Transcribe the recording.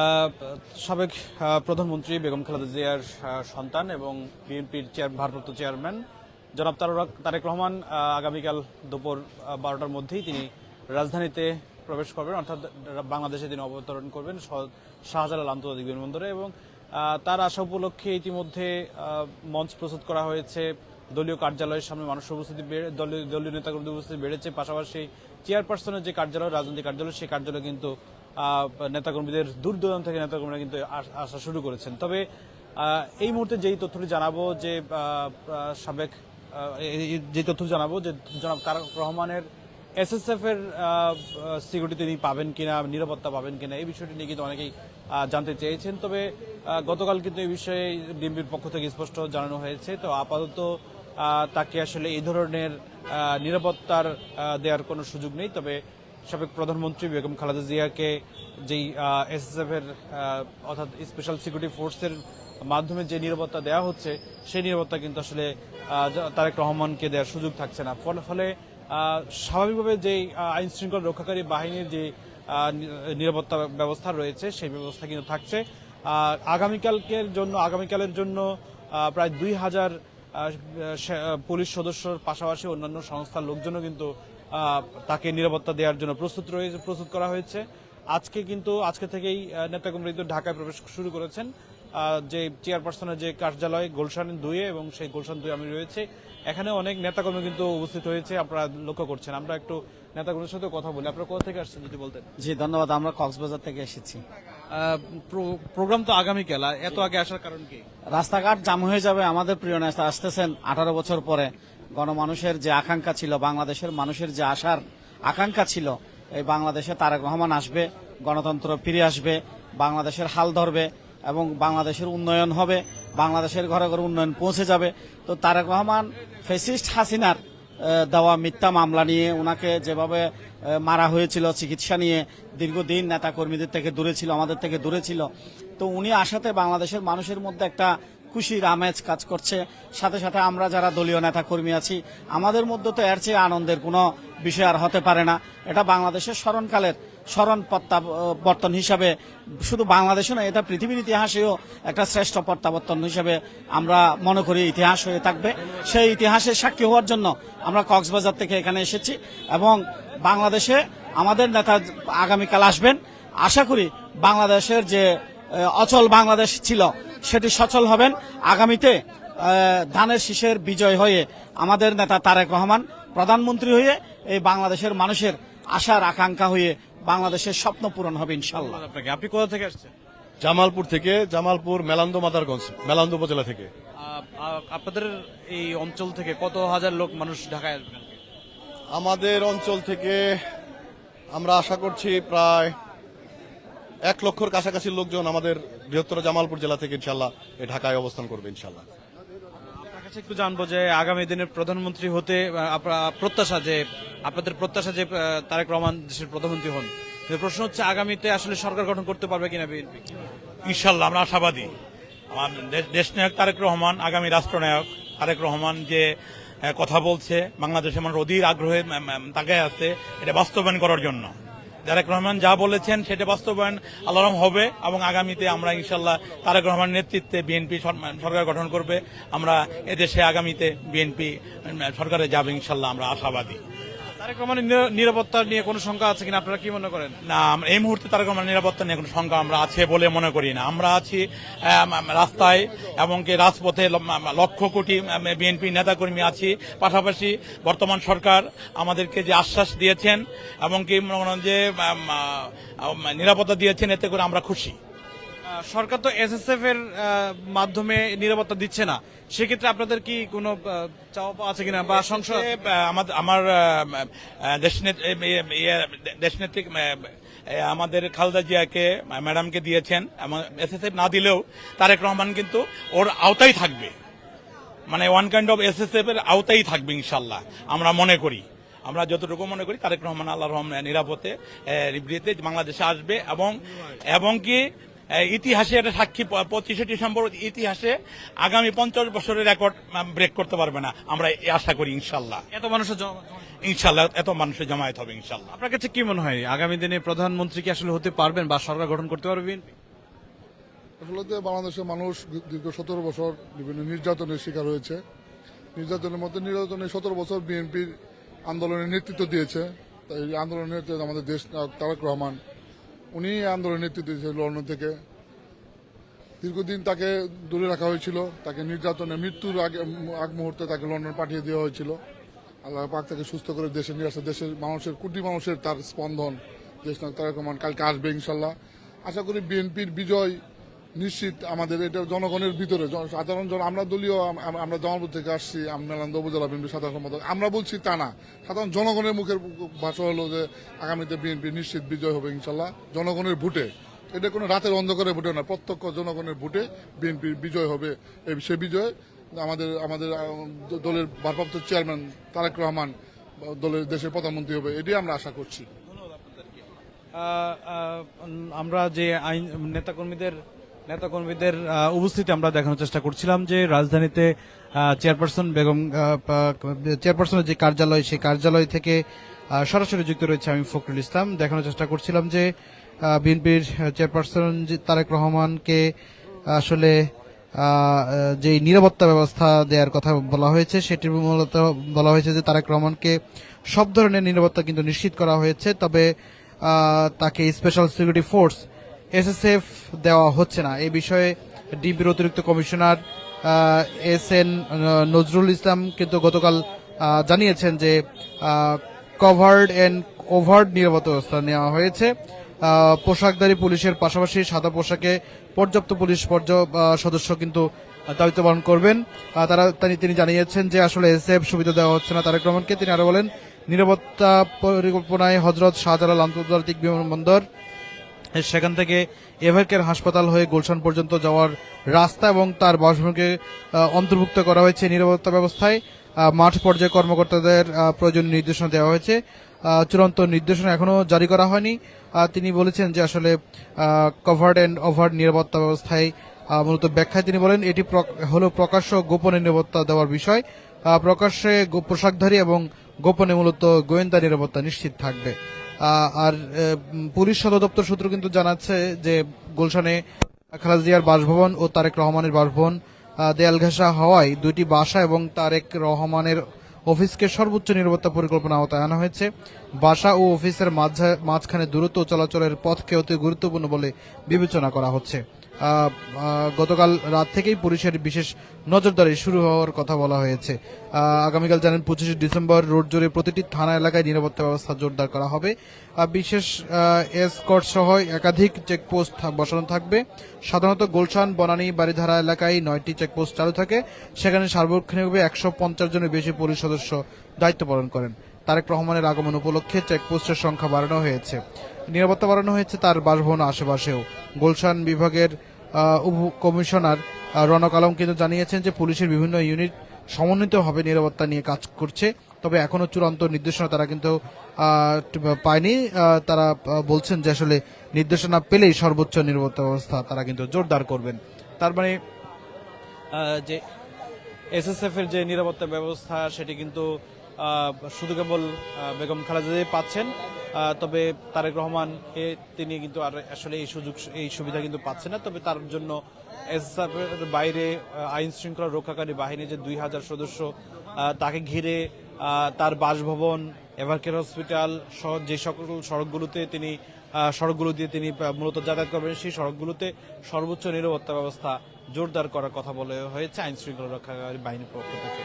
আহ, সাবেক প্রধানমন্ত্রী বেগম খালেদা জিয়ার সন্তান এবং বিএনপির ভারপ্রাপ্ত চেয়ারম্যান জনাব তারেক রহমান আগামীকাল দুপুর 12টার মধ্যেই তিনি রাজধানীতে প্রবেশ করবেন, অর্থাৎ বাংলাদেশে তিনি অবতরণ করবেন শাহজালাল আন্তর্জাতিক বিমানবন্দরে। এবং তার আসা উপলক্ষে ইতিমধ্যে মঞ্চ প্রস্তুত করা হয়েছে। দলীয় কার্যালয়ের সামনে মানুষের উপস্থিতি দলীয় নেতাকর্মীদের উপস্থিতি বেড়েছে। পাশাপাশি চেয়ারপারসনের যে কার্যালয়, রাজনৈতিক কার্যালয়, সেই কার্যালয় কিন্তু নেতাকর্মীদের দূর দূরান্ত থেকে নেতাকর্মীরা কিন্তু আসা শুরু করেছেন। তবে এই মুহূর্তে যেই তথ্যটি জানাবো যে জনাব তারেক রহমানের এসএসএফ এর সিকিউরিটি তিনি পাবেন কিনা, নিরাপত্তা পাবেন কিনা, এই বিষয়টি নিয়ে কিন্তু অনেকেই জানতে চেয়েছেন। তবে গতকাল কিন্তু এই বিষয়ে বিএনপির পক্ষ থেকে স্পষ্ট জানানো হয়েছে। তো আপাতত তাকে আসলে এই ধরনের নিরাপত্তার দেওয়ার কোনো সুযোগ নেই। তবে সাবেক প্রধানমন্ত্রী বেগম খালেদা জিয়াকে যেই এসএসএফ এর অর্থাৎ স্পেশাল সিকিউরিটি ফোর্সের মাধ্যমে যে নিরাপত্তা দেওয়া হচ্ছে, সেই নিরাপত্তা কিন্তু আসলে তারেক রহমানকে দেওয়ার সুযোগ থাকছে না। ফলে স্বাভাবিকভাবে যে আইন শৃঙ্খলা রক্ষাকারী বাহিনীর যে নিরাপত্তা ব্যবস্থা রয়েছে, সেই ব্যবস্থা কিন্তু থাকছে। আগামীকালের জন্য প্রায় 2000 পুলিশ সদস্যর পাশাপাশি অন্যান্য সংস্থার লোকজনও কিন্তু তাকে নিরাপত্তা দেওয়ার জন্য প্রস্তুত করা হয়েছে। আজকে থেকেই নেতাকর্মীরা ঢাকায় প্রবেশ শুরু করেছেন। যে চেয়ারপারসনের যে কার্যালয় গুলশান 2 এবং সেই গুলশান 2 আমি রয়েছে, এখানে অনেক নেতাকর্মী কিন্তু উপস্থিত হয়েছে, আপনারা লক্ষ্য করছেন। আমরা একটু নেতাকর্মীর সাথে কথা বলি। আপনারা কোথা থেকে আসছেন যদি বলতেন? জি ধন্যবাদ। আমরা কক্সবাজার থেকে এসেছি। প্রোগ্রাম তো আগামীকাল, এত আগে আসার কারণ কি? রাস্তাঘাট জাম হয়ে যাবে। আমাদের প্রিয় নেতা আসতেছেন 18 বছর পরে। গণমানুষের যে আকাঙ্ক্ষা ছিল, বাংলাদেশের মানুষের যে আশার আকাঙ্ক্ষা ছিল, এই বাংলাদেশে তারেক রহমান আসবে, গণতন্ত্র ফিরে আসবে, বাংলাদেশের হাল ধরবে এবং বাংলাদেশের উন্নয়ন হবে, বাংলাদেশের ঘরে ঘরে উন্নয়ন পৌঁছে যাবে। তো তারেক রহমান ফ্যাসিস্ট হাসিনার দেওয়া মিথ্যা মামলা নিয়ে ওনাকে যেভাবে মারা হয়েছিল, চিকিৎসা নিয়ে দীর্ঘদিন নেতা কর্মীদের থেকে দূরে ছিল, আমাদের থেকে দূরে ছিল। তো উনি আসাতে বাংলাদেশের মানুষের মধ্যে একটা খুশির আমেজ কাজ করছে। সাথে সাথে আমরা যারা দলীয় নেতা কর্মী আছি, আমাদের মধ্যে তো এর চেয়ে আনন্দের কোনো বিষয় আর হতে পারে না। এটা বাংলাদেশের স্মরণ প্রত্যাবর্তন হিসাবে শুধু বাংলাদেশে নয়, এটা পৃথিবীর ইতিহাসেও একটা শ্রেষ্ঠ প্রত্যাবর্তন হিসাবে আমরা মনে করি ইতিহাস হয়ে থাকবে। সেই ইতিহাসের সাক্ষী হওয়ার জন্য আমরা কক্সবাজার থেকে এখানে এসেছি এবং বাংলাদেশে আমাদের নেতা আগামীকাল আসবেন। আশা করি বাংলাদেশের যে অচল বাংলাদেশ ছিল, সেটি সচল হবেন। আগামীতে ধানের শীষের বিজয় হয়ে আমাদের নেতা তারেক রহমান প্রধানমন্ত্রী হয়ে এই বাংলাদেশের মানুষের আশার আকাঙ্ক্ষা হয়ে বাংলাদেশের স্বপ্ন পূরণ হবে ইনশাল্লাহ। আপনি কোথা থেকে আসছেন? জামালপুর থেকে, জামালপুর মেলান্দো মাদারগঞ্জ, মেলান্দো উপজেলা থেকে। আপনাদের এই অঞ্চল থেকে কত হাজার লোক মানুষ ঢাকায় আসবেন? আমাদের অঞ্চল থেকে আমরা আশা করছি প্রায় 1 লক্ষর কাছাকাছি লোকজন আমাদের বৃহত্তর জামালপুর জেলা থেকে ইনশাল্লাহ এই ঢাকায় অবস্থান করবে ইনশাল্লাহ। আপনার কাছে একটু জানবো যে আগামী দিনের প্রধানমন্ত্রী হতে আপনাদের প্রত্যাশা যে তারেক রহমান দেশের প্রধানমন্ত্রী হন। প্রশ্ন হচ্ছে আগামীতে আসলে সরকার গঠন করতে পারবে কিনা বিএনপি? ইনশাল্লাহ আমরা আশাবাদী। আমার দেশনায়ক তারেক রহমান, আগামী রাষ্ট্রনায়ক তারেক রহমান যে কথা বলছে, বাংলাদেশের মানুষ অধীর আগ্রহে তাকায় আছে এটা বাস্তবায়ন করার জন্য। তারেক রহমান যা বলেছেন সেটা বাস্তবায়ন আল্লাহর হবে এবং আগামীতে আমরা ইনশাল্লাহ তারেক রহমানের নেতৃত্বে বিএনপি সরকার গঠন করবে। আমরা এদেশে আগামীতে বিএনপি সরকারে যাবে ইনশাল্লাহ, আমরা আশাবাদী। তারেক রহমানের নিরাপত্তা নিয়ে কোনো শঙ্কা আছে কিনা, আপনারা কি মনে করেন? না, এই মুহূর্তে তারেক রহমানের নিরাপত্তা নিয়ে কোনো শঙ্কা আমরা আছে বলে মনে করি না। আমরা আছি রাস্তায় এবং রাজপথে লক্ষ কোটি বিএনপি নেতাকর্মী আছি। পাশাপাশি বর্তমান সরকার আমাদেরকে যে আশ্বাস দিয়েছেন এবং কি যে নিরাপত্তা দিয়েছেন, এতে করে আমরা খুশি। সরকার তো এসএসএফ এর মাধ্যমে নিরাপত্তা দিচ্ছে না, সেক্ষেত্রে আপনাদের কি কোনো চাওয়া পাওয়া আছে কিনা বা সংসদ? আমার দেশনেত্রী আমাদের খালেদা জিয়াকে ম্যাডামকে দিয়েছেন, এসএসএফ না দিলেও তারেক রহমান কিন্তু ওর আওতায় থাকবে, মানে ওয়ান কাইন্ড অফ এসএসএফ এর আওতায় থাকবে ইনশাল্লাহ। আমরা মনে করি, আমরা যতটুকু মনে করি তারেক রহমান আল্লাহ রহমান নিরাপদে নিবৃত্তে বাংলাদেশে আসবে এবং কি ইতিহাসে এটা সাক্ষী 25শে ডিসেম্বর ইতিহাসে আগামী 50 বছরের রেকর্ড ব্রেক করতে পারবে না, আমরা আশা করি ইনশাল্লাহ। এত মানুষের জমায়েত হবে ইনশাল্লাহ। আপনার কাছে কি মনে হয় আগামী দিনে প্রধানমন্ত্রী কি আসলে হতে পারবেন বা সরকার গঠন করতে পারবেন? আসলে তো বাংলাদেশের মানুষ দীর্ঘ 17 বছর বিভিন্ন নির্যাতনের শিকার হয়েছে। নির্যাতনের মধ্যে 17 বছর বিএনপির আন্দোলনের নেতৃত্ব দিয়েছে। তাই এই আন্দোলনের নেতৃত্ব আমাদের দেশ নায়ক তারেক রহমান, উনি আন্দোলনের নেতৃত্ব দিয়েছে লন্ডন থেকে। দীর্ঘদিন তাকে দূরে রাখা হয়েছিল, তাকে নির্যাতনে মৃত্যুর আগ মুহূর্তে তাকে লন্ডন পাঠিয়ে দেওয়া হয়েছিল। আল্লাহ পাক তাকে সুস্থ করে দেশে নিয়ে আসে। দেশের মানুষের, কোটি মানুষের তার স্পন্দন দেশ নায়ক তারেক রহমান কালকে আসবে ইনশাল্লাহ। আশা করি বিএনপির বিজয় নিশ্চিত। আমাদের এটা জনগণের ভিতরে সাধারণ আমরা দলীয়, আমরা জামালপুর থেকে আসছি, মেলান্দ উপজেলা বিএনপি সাধারণ সম্পাদক, আমরা বলছি তা না, সাধারণ জনগণের মুখের ভাষা হলো যে আগামীতে বিএনপি নিশ্চিত বিজয় হবে ইনশাল্লাহ জনগণের ভোটে। এটা কোনো রাতের অন্ধকারের ভোটে না, প্রত্যক্ষ জনগণের ভোটে বিএনপির বিজয় হবে। সে বিজয় আমাদের দলের ভারপ্রাপ্ত চেয়ারম্যান তারেক রহমান দলের দেশের প্রধানমন্ত্রী হবে, এটাই আমরা আশা করছি। আমরা যে আইন নেতাকর্মীদের উপস্থিতি আমরা দেখানোর চেষ্টা করছিলাম যে রাজধানীতে চেয়ারপারসনের যে কার্যালয়, সেই কার্যালয় থেকে সরাসরি যুক্ত রয়েছে আমি ফখরুল ইসলাম। দেখানোর চেষ্টা করছিলাম যে বিএনপির চেয়ারপারসন তারেক রহমানকে আসলে যে নিরাপত্তা ব্যবস্থা দেওয়ার কথা বলা হয়েছে, সেটির মূলত বলা হয়েছে যে তারেক রহমানকে সব ধরনের নিরাপত্তা কিন্তু নিশ্চিত করা হয়েছে, তবে তাকে স্পেশাল সিকিউরিটি ফোর্স এসএসএফ দেওয়া হচ্ছে না। এই বিষয়ে ডিবির অতিরিক্ত কমিশনার এস.এন. নজরুল ইসলাম কিন্তু গতকাল জানিয়েছেন যে কভার্ড এন্ড ওভার্ড নিরাপত্তা ব্যবস্থা নেওয়া হয়েছে। পোশাকধারী পুলিশের পাশাপাশি সাদা পোশাকে পর্যাপ্ত পুলিশ সদস্য কিন্তু দায়িত্ব পালন করবেন। তিনি জানিয়েছেন যে আসলে এসএফ সুবিধা দেওয়া হচ্ছে না তারেক রহমানকে। তিনি আরো বলেন, নিরাপত্তা পরিকল্পনায় হযরত শাহজালাল আন্তর্জাতিক বিমানবন্দর, সেখান থেকে এভারকেয়ার হাসপাতাল হয়ে গুলশান পর্যন্ত যাওয়ার রাস্তা এবং তার বাসভবনকে অন্তর্ভুক্ত করা হয়েছে নিরাপত্তা ব্যবস্থায়। মাঠ পর্যায়ে কর্মকর্তাদের প্রয়োজনীয় নির্দেশনা দেওয়া হয়েছে। চূড়ান্ত নির্দেশনা এখনো জারি করা হয়নি। তিনি বলেছেন যে আসলে কভার্ড এন্ড ওভার্ড নিরাপত্তা ব্যবস্থায় মূলত ব্যাখ্যায় তিনি বলেন, এটি হলো প্রকাশ্য গোপনে নিরাপত্তা দেওয়ার বিষয়। প্রকাশ্যে পোশাকধারী এবং গোপনে মূলত গোয়েন্দা নিরাপত্তা নিশ্চিত থাকবে। আর পুলিশ সদর দপ্তর সূত্র কিন্তু জানাচ্ছে যে গুলশানে খালেদা জিয়ার বাসভবন ও তারেক রহমানের বাসভবন দেয়াল ঘেঁষা হওয়ায় দুইটি বাসা এবং তারেক রহমানের অফিসকে সর্বোচ্চ নিরাপত্তা পরিকল্পনা আওতায় আনা হয়েছে। বাসা ও অফিসের মাঝখানে দূরত্ব চলাচলের পথকে অতি গুরুত্বপূর্ণ বলে বিবেচনা করা হচ্ছে। গতকাল রাত থেকেই পুলিশের বিশেষ নজরদারি শুরু হওয়ার কথা বলা হয়েছে। আগামীকাল জানেন 25 ডিসেম্বর রোড জুড়ে প্রতিটি থানা এলাকায় নিরাপত্তা ব্যবস্থা জোরদার করা হবে। বিশেষ এসকর্ট সহ একাধিক চেকপোস্ট বসানো থাকবে। সাধারণত গুলশান, বনানী, বাড়িধারা এলাকায় 9টি চেকপোস্ট চালু থাকে। সেখানে সার্বক্ষণিকভাবে 150 জনের বেশি পুলিশ সদস্য দায়িত্ব পালন করেন। তারেক রহমানের আগমন উপলক্ষে চেকপোস্টের সংখ্যা বাড়ানো হয়েছে। নিরাপত্তা বাড়ানো হয়েছে তার বাসভবন আশেপাশেও। গুলশান বিভাগের উপ কমিশনার রনক আলম কিন্তু জানিয়েছেন যে পুলিশের বিভিন্ন ইউনিট সমন্বিতভাবে নিরাপত্তা নিয়ে কাজ করছে, তবে এখনো চূড়ান্ত নির্দেশনা তারা কিন্তু পায়নি। তারা বলছেন যে আসলে নির্দেশনা পেলেই সর্বোচ্চ নিরাপত্তা ব্যবস্থা তারা কিন্তু জোরদার করবেন। তার মানে যে এসএসএফ এর যে নিরাপত্তা ব্যবস্থা সেটি কিন্তু শুধু কেবল বেগম খালেদা জিয়া পাচ্ছেন, তবে তারেক রহমান তিনি কিন্তু আর আসলে এই সুবিধা কিন্তু পাচ্ছেন না। তবে তার জন্য এসএসএফ এর বাইরে আইন শৃঙ্খলা রক্ষাকারী বাহিনী যে 2000 সদস্য তাকে ঘিরে তার বাসভবন, এভারকেয়ার হসপিটাল সহ যে সকল সড়কগুলো দিয়ে তিনি মূলত যাতায়াত করবেন, সেই সড়কগুলোতে সর্বোচ্চ নিরাপত্তা ব্যবস্থা জোরদার করার কথা বলা হয়েছে আইন শৃঙ্খলা রক্ষাকারী বাহিনীর পক্ষ থেকে।